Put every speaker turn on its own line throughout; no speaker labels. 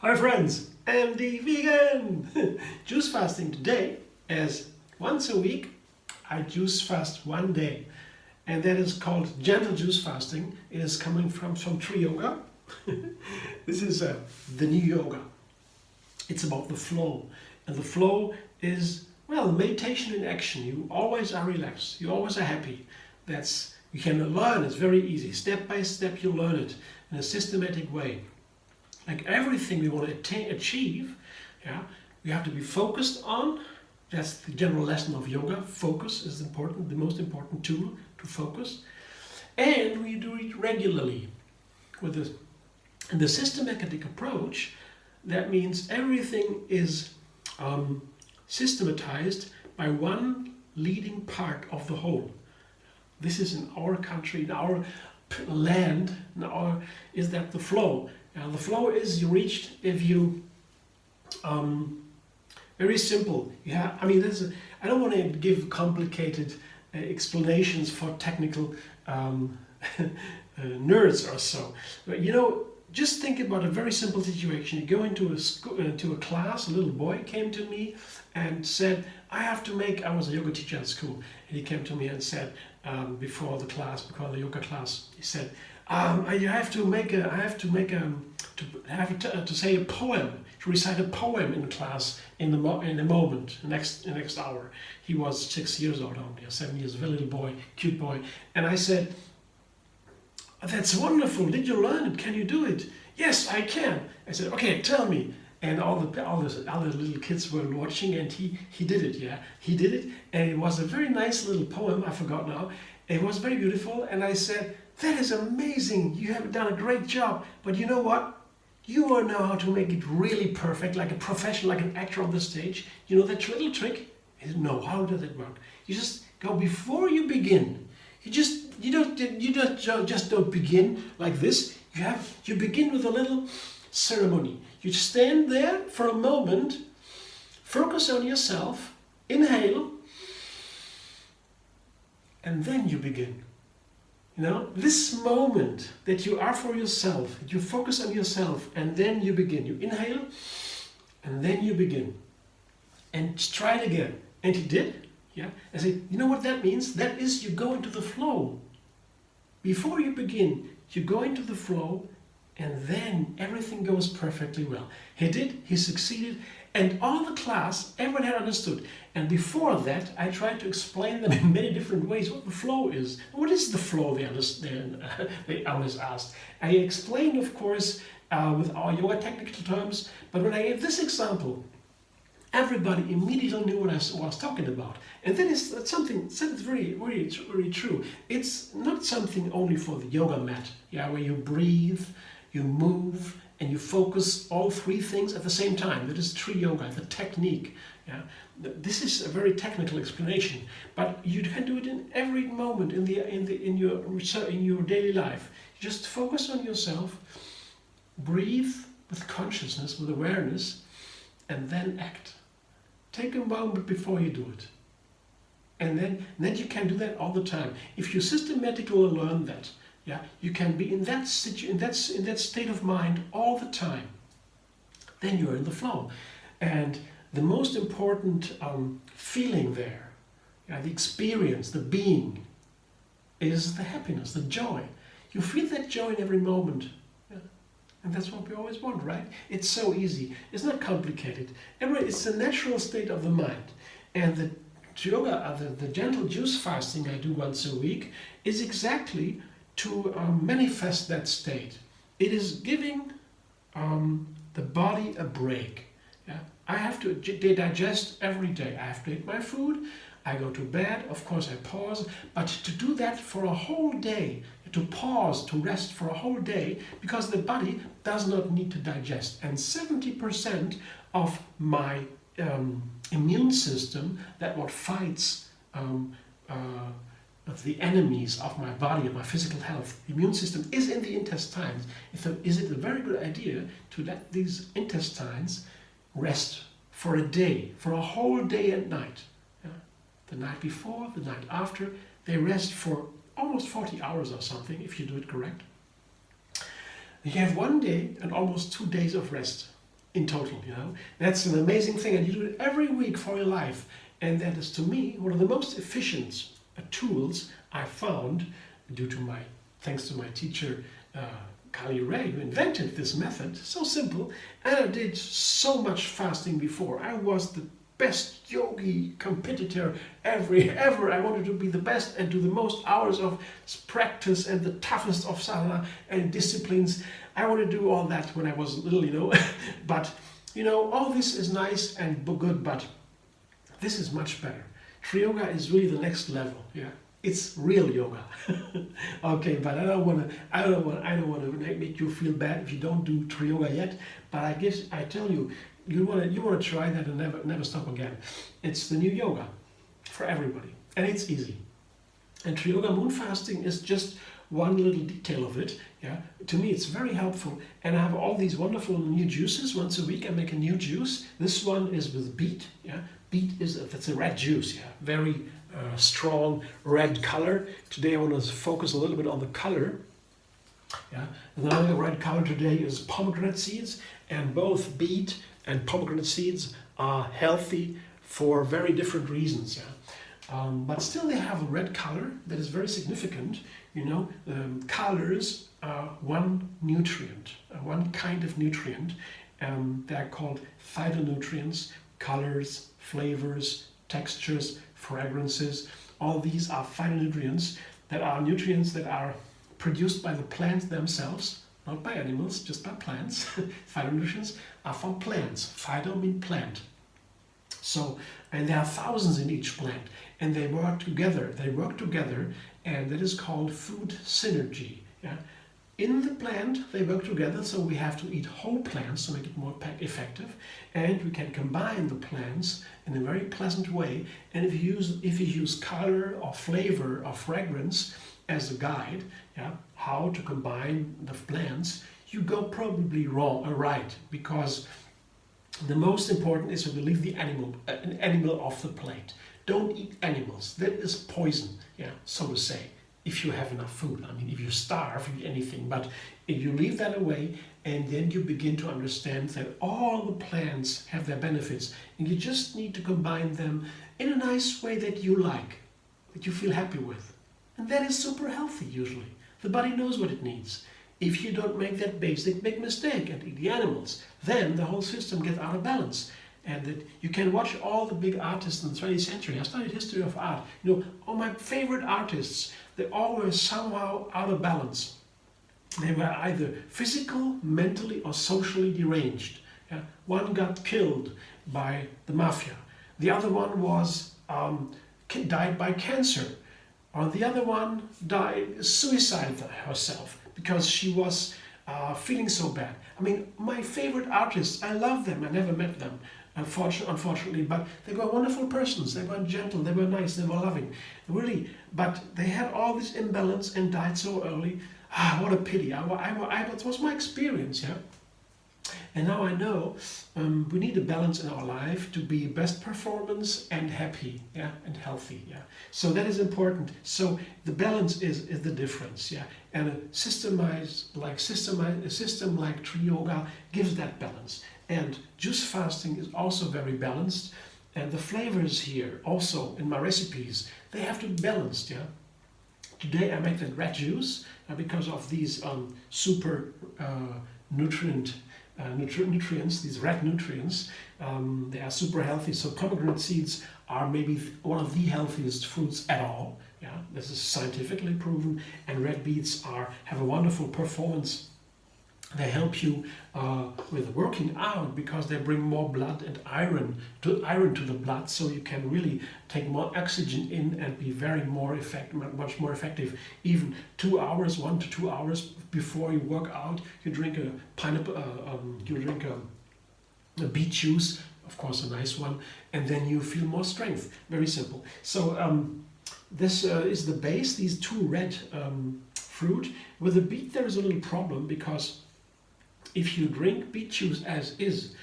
Hi friends, I'm the vegan! Juice fasting today as once a week I juice fast one day, and that is called gentle juice fasting. It is coming from tree yoga. This is the new yoga. It's about the flow, and the flow is, well, meditation in action. You always are relaxed, you always are happy. You can learn, it's very easy. Step by step you learn it in a systematic way. Like everything we want to achieve, yeah, we have to be focused on. That's the general lesson of yoga. Focus is important, the most important tool to focus. And we do it regularly. With the systematic approach, that means everything is systematized by one leading part of the whole. This is in our country, in our land, is that the flow. The flow is reached if you, very simple. Yeah, I mean, I don't want to give complicated explanations for technical nerds or so. But just think about a very simple situation. You go into a class. A little boy came to me and said, I was a yoga teacher at school, and he came to me and said, before the yoga class, he said, I have to say a poem, to recite a poem in class in a moment, the next hour. He was 6 years old only, or 7 years, a very little boy, cute boy. And I said, that's wonderful, did you learn it? Can you do it? Yes, I can. I said, okay, tell me. And all the other little kids were watching, and he did it, yeah. He did it, and it was a very nice little poem, I forgot now. It was very beautiful, and I said, that is amazing, you have done a great job, but you know what? You know how to make it really perfect, like a professional, like an actor on the stage. You know that little trick? I said, no, how does it work? You just go before you begin. You don't begin like this. You begin with a little ceremony. You stand there for a moment, focus on yourself, inhale, and then you begin. This moment that you are for yourself, you focus on yourself, and then you begin. You inhale, and then you begin. And try it again. And he did. Yeah. I said, you know what that means? That is, you go into the flow. Before you begin, you go into the flow, and then everything goes perfectly well. He did, he succeeded, and all the class, everyone had understood. And before that, I tried to explain them in many different ways what the flow is. What is the flow, they always asked. I explained, of course, with our yoga technical terms, but when I gave this example, everybody immediately knew what I was talking about. And that is something that's very, very, very true. It's not something only for the yoga mat, yeah, where you breathe, you move, and you focus all three things at the same time. That is tree yoga, the technique. Yeah, this is a very technical explanation, but you can do it in every moment in your daily life. You just focus on yourself, breathe with consciousness, with awareness, and then act. Take a moment before you do it, and then you can do that all the time. If you systematically learn that, yeah, you can be in that state of mind all the time. Then you're in the flow, and the most important feeling there, yeah, the experience, the being, is the happiness, the joy. You feel that joy in every moment, yeah? And that's what we always want, right? It's so easy. It's not complicated. It's a natural state of the mind, and the yoga, the gentle juice fasting I do once a week, is exactly to manifest that state. It is giving the body a break. Yeah? I have to digest every day. I have to eat my food, I go to bed, of course I pause, but to do that for a whole day, to pause, to rest for a whole day, because the body does not need to digest. And 70% of my immune system, that what fights of the enemies of my body, of my physical health, the immune system is in the intestines. Is it a very good idea to let these intestines rest for a day, for a whole day and night? Yeah? The night before, the night after, they rest for almost 40 hours or something, if you do it correct. You have 1 day and almost 2 days of rest. in total, you know. That's an amazing thing, and you do it every week for your life. And that is, to me, one of the most efficient tools I found thanks to my teacher, Kali Ray, who invented this method. So simple. And I did so much fasting before. I was the best yogi competitor ever. I wanted to be the best and do the most hours of practice and the toughest of sadhana and disciplines. I want to do all that when I was little, you know. But, you know, all this is nice and good, but this is much better. Tree yoga is really the next level. Yeah, it's real yoga. Okay, but I don't want to make you feel bad if you don't do tree yoga yet. But I guess I tell you, you want to try that and never stop again. It's the new yoga for everybody, and it's easy. And tree yoga moon fasting is just one little detail of it. Yeah, to me it's very helpful, and I have all these wonderful new juices. Once a week I make a new juice. This one is with beet. Yeah, beet that's a red juice. Yeah, very strong red color. Today I want to focus a little bit on the color. Yeah, another red color today is pomegranate seeds, and both beet and pomegranate seeds are healthy for very different reasons. Yeah, but still they have a red color that is very significant. You know, colors are one nutrient, one kind of nutrient. They are called phytonutrients. Colors, flavors, textures, fragrances. All these are phytonutrients that are produced by the plants themselves, not by animals, just by plants. Phytonutrients are from plants. Phyto means plant. So, and there are thousands in each plant, and they work together. And that is called food synergy. Yeah? In the plant, they work together, so we have to eat whole plants to make it more effective, and we can combine the plants in a very pleasant way. And if you use color or flavor or fragrance as a guide, yeah, how to combine the plants, you go probably right, because the most important is to leave an animal off the plate. Don't eat animals. That is poison, yeah, so to say, if you have enough food. I mean, if you starve, you eat anything. But if you leave that away, and then you begin to understand that all the plants have their benefits, and you just need to combine them in a nice way that you like, that you feel happy with. And that is super healthy, usually. The body knows what it needs. If you don't make that big mistake and eat the animals, then the whole system gets out of balance. And that you can watch all the big artists in the 20th century. I studied history of art. You know, all my favorite artists, they always somehow out of balance. They were either physical, mentally, or socially deranged. Yeah? One got killed by the mafia. The other one died by cancer. Or the other one suicided herself because she was feeling so bad. I mean, my favorite artists, I love them. I never met them, unfortunately, but they were wonderful persons. They were gentle, they were nice, they were loving, really. But they had all this imbalance and died so early. Ah, what a pity. That was my experience, yeah. And now I know we need a balance in our life to be best performance and happy, yeah, and healthy, yeah. So that is important. So the balance is the difference, yeah. And a system like Tree Yoga gives that balance. And juice fasting is also very balanced. And the flavors here, also in my recipes, they have to be balanced, yeah. Today I make that red juice because of these super nutrients, these red nutrients. They are super healthy. So pomegranate seeds are maybe one of the healthiest fruits at all. Yeah, this is scientifically proven. And red beets have a wonderful performance. They help you with working out because they bring more blood and iron to the blood, so you can really take more oxygen in and be much more effective. Even 2 hours, 1 to 2 hours before you work out, you drink a beet juice, of course a nice one, and then you feel more strength. Very simple. So this is the base. These two red fruit. With the beet, there is a little problem because if you drink beet juice as is,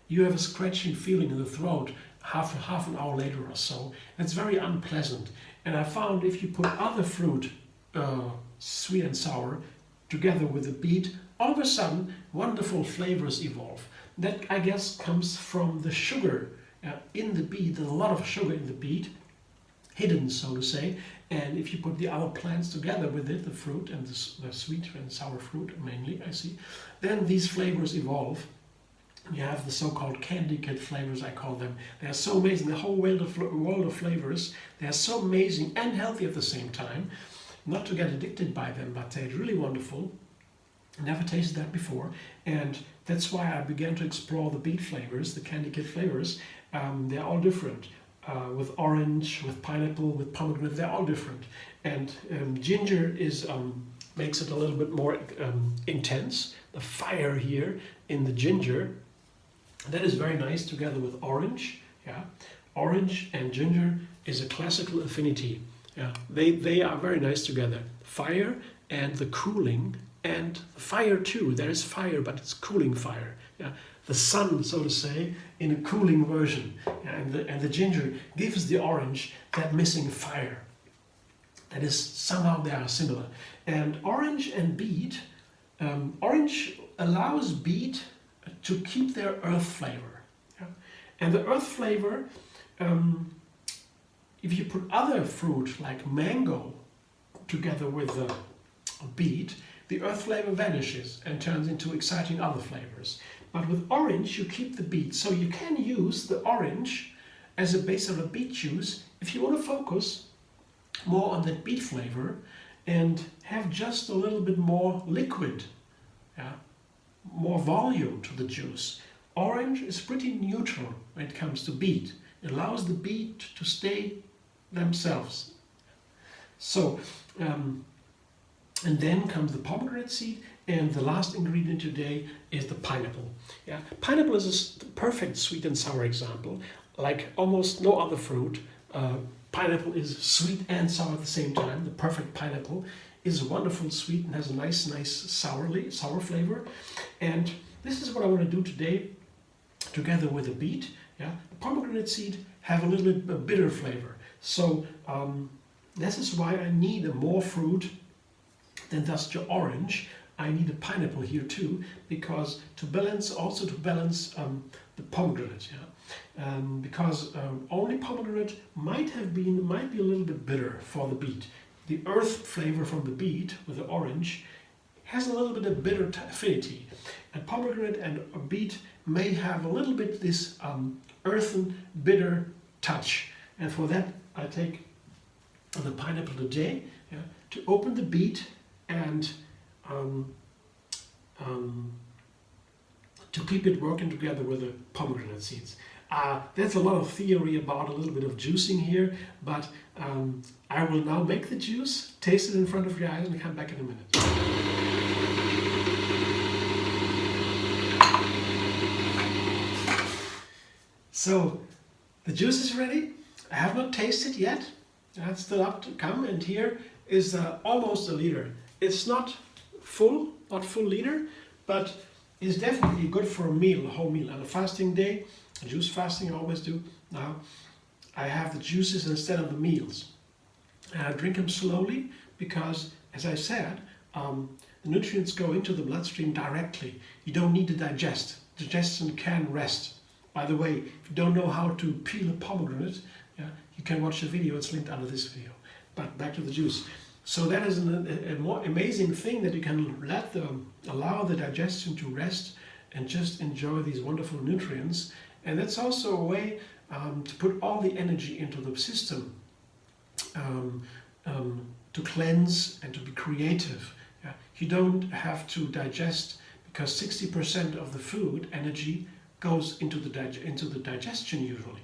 you have a scratching feeling in the throat half an hour later or so. It's very unpleasant. And I found if you put other fruit, sweet and sour, together with the beet, all of a sudden wonderful flavors evolve. That, I guess, comes from the sugar in the beet. There's a lot of sugar in the beet, hidden, so to say. And if you put the other plants together with it, the fruit and the sweet and sour fruit mainly, I see, then these flavors evolve. You have the so-called candy kid flavors, I call them. They are so amazing. The whole world of flavors, they are so amazing and healthy at the same time. Not to get addicted by them, but they're really wonderful. Never tasted that before, and that's why I began to explore the beet flavors, the candy kid flavors. They're all different. With orange, with pineapple, with pomegranate, they're all different. And ginger makes it a little bit more intense. The fire here in the ginger, that is very nice together with orange. Yeah, orange and ginger is a classical affinity. Yeah, they are very nice together. Fire and the cooling. And fire too, there is fire, but it's cooling fire. Yeah? The sun, so to say, in a cooling version. Yeah? And the ginger gives the orange that missing fire. That is, somehow they are similar. And orange and beet, orange allows beet to keep their earth flavor. Yeah? And the earth flavor, if you put other fruit like mango together with the beet, the earth flavor vanishes and turns into exciting other flavors. But with orange, you keep the beet. So you can use the orange as a base of a beet juice if you want to focus more on that beet flavor and have just a little bit more liquid, more volume to the juice. Orange is pretty neutral when it comes to beet. It allows the beet to stay themselves. So, and then comes the pomegranate seed, and the last ingredient today is the pineapple. Yeah, pineapple is a perfect sweet and sour example. Like almost no other fruit, pineapple is sweet and sour at the same time. The perfect pineapple is wonderful sweet and has a nice sour flavor. And this is what I want to do today, together with the beet. Yeah, the pomegranate seed have a little bit of bitter flavor. So this is why I need more fruit than just your orange. I need a pineapple here too, because to balance the pomegranate. Yeah, because only pomegranate might be a little bit bitter for the beet. The earth flavor from the beet with the orange has a little bit of bitter affinity, and pomegranate and beet may have a little bit this earthen bitter touch. And for that, I take the pineapple today, yeah, to open the beet and to keep it working together with the pomegranate seeds. There's a lot of theory about a little bit of juicing here, but I will now make the juice, taste it in front of your eyes, and come back in a minute. So the juice is ready. I have not tasted yet. That's still up to come, and here is almost a liter. It's not full liter, but it's definitely good for a meal, a whole meal. On a fasting day, a juice fasting I always do now, I have the juices instead of the meals. And I drink them slowly because, as I said, the nutrients go into the bloodstream directly. You don't need to digest. Digestion can rest. By the way, if you don't know how to peel a pomegranate, you can watch the video, it's linked under this video. But back to the juice. So that is a more amazing thing, that you can allow the digestion to rest and just enjoy these wonderful nutrients. And that's also a way to put all the energy into the system, to cleanse and to be creative. Yeah? You don't have to digest, because 60% of the food energy goes into the digestion usually.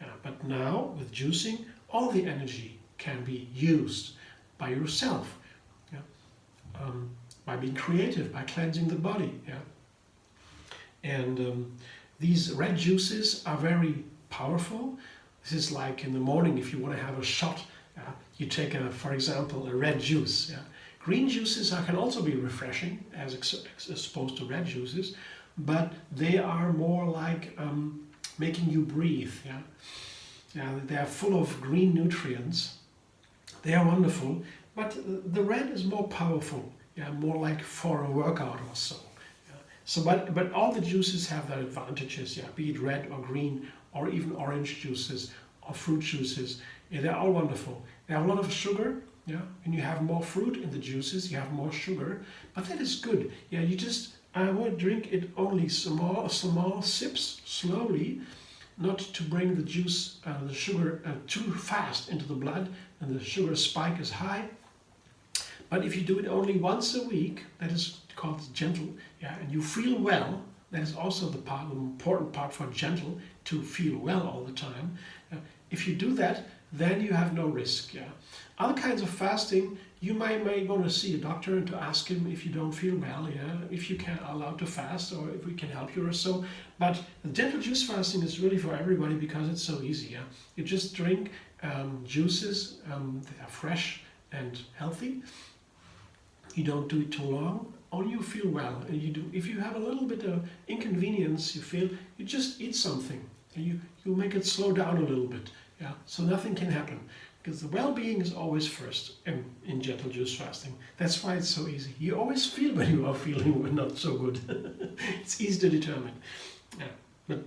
Yeah, but now with juicing, all the energy can be used by yourself, yeah? By being creative, by cleansing the body. Yeah? And these red juices are very powerful. This is like in the morning, if you want to have a shot, you take, for example, a red juice. Yeah? Green juices can also be refreshing as opposed to red juices, but they are more like making you breathe. Yeah? Yeah, they are full of green nutrients. They are wonderful, but the red is more powerful. Yeah, more like for a workout or so. Yeah? So, but all the juices have their advantages, yeah, be it red or green or even orange juices or fruit juices. Yeah, they're all wonderful. They have a lot of sugar, yeah, and you have more fruit in the juices, you have more sugar, but that is good. Yeah, I would drink it only small sips, slowly, not to bring the juice, the sugar too fast into the blood and the sugar spike is high. But if you do it only once a week, that is called gentle, yeah, and you feel well, that is also the important part for gentle, to feel well all the time. If you do that, then you have no risk. Yeah. Other kinds of fasting, you may want to see a doctor and to ask him if you don't feel well, yeah, if you can allowed to fast or if we can help you or so. But the gentle juice fasting is really for everybody because it's so easy. Yeah. You just drink juices that are fresh and healthy. You don't do it too long. Only you feel well, and you do. If you have a little bit of inconvenience, you feel, you just eat something, and you make it slow down a little bit. Yeah, so nothing can happen, because the well-being is always first in gentle juice fasting. That's why it's so easy. You always feel when you are feeling not so good. It's easy to determine. Yeah, but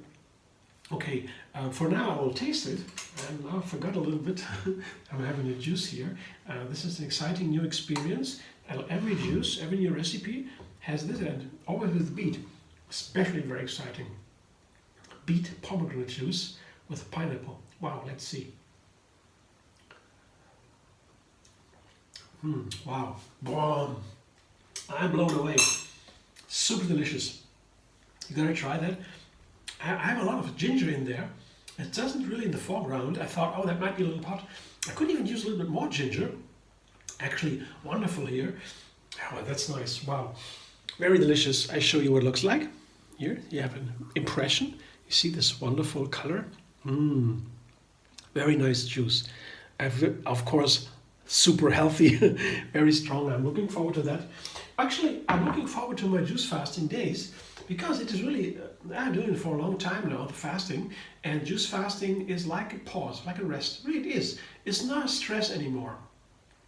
okay. For now, I will taste it. And now I forgot a little bit. I'm having a juice here. This is an exciting new experience. Every juice, every new recipe has this, and always with beet. Especially very exciting. Beet pomegranate juice with pineapple. Wow, let's see. Wow, boom! I'm blown away. Super delicious. You gotta try that. I have a lot of ginger in there. It doesn't really in the foreground. I thought, oh, that might be a little hot. I could even use a little bit more ginger. Actually, wonderful here. Oh, that's nice. Wow, very delicious. I show you what it looks like. Here you have an impression. You see this wonderful color. Very nice juice. Of course, super healthy, very strong. I'm looking forward to that. Actually, I'm looking forward to my juice fasting days because it is really, I'm doing it for a long time now, the fasting, and juice fasting is like a pause, like a rest. Really it is. It's not stress anymore.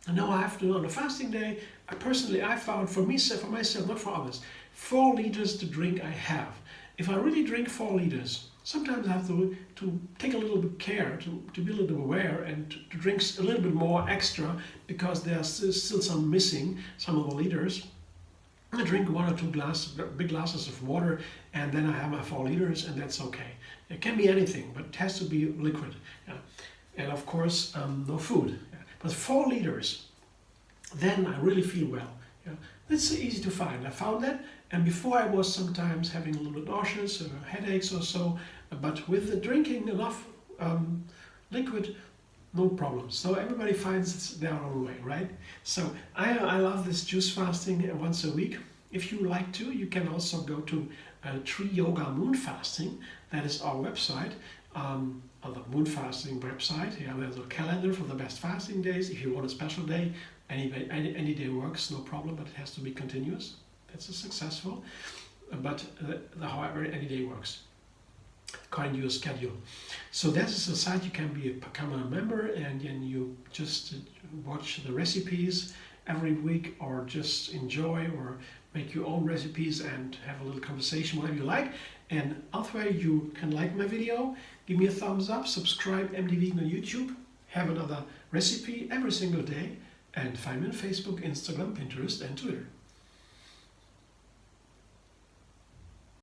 And now I have to, on a fasting day, I found for myself, not for others, 4 liters to drink I have. If I really drink 4 liters, sometimes I have to take a little bit care, to be a little bit aware and to drink a little bit more extra because there's still some missing, some of the liters. I drink 1 or 2 big glasses of water and then I have my 4 liters and that's okay. It can be anything, but it has to be liquid. Yeah. And of course, no food. Yeah. But 4 liters, then I really feel well. Yeah. That's easy to find. I found that, and before I was sometimes having a little bit nauseous or headaches or so, but with the drinking enough liquid, no problem. So everybody finds their own way, right? So I love this juice fasting once a week. If you like to, you can also go to Tree Yoga Moon Fasting. That is our website. On the moon fasting website, yeah, there's a calendar for the best fasting days. If you want a special day, any day works, no problem, but it has to be continuous. That's a successful. But however, any day works, according to your schedule. So that is a site you can become a member, and then you just watch the recipes every week, or just enjoy, or make your own recipes and have a little conversation, whatever you like. And elsewhere, you can like my video, give me a thumbs up, subscribe MD Vegan on YouTube, have another recipe every single day, and find me on Facebook, Instagram, Pinterest, and Twitter.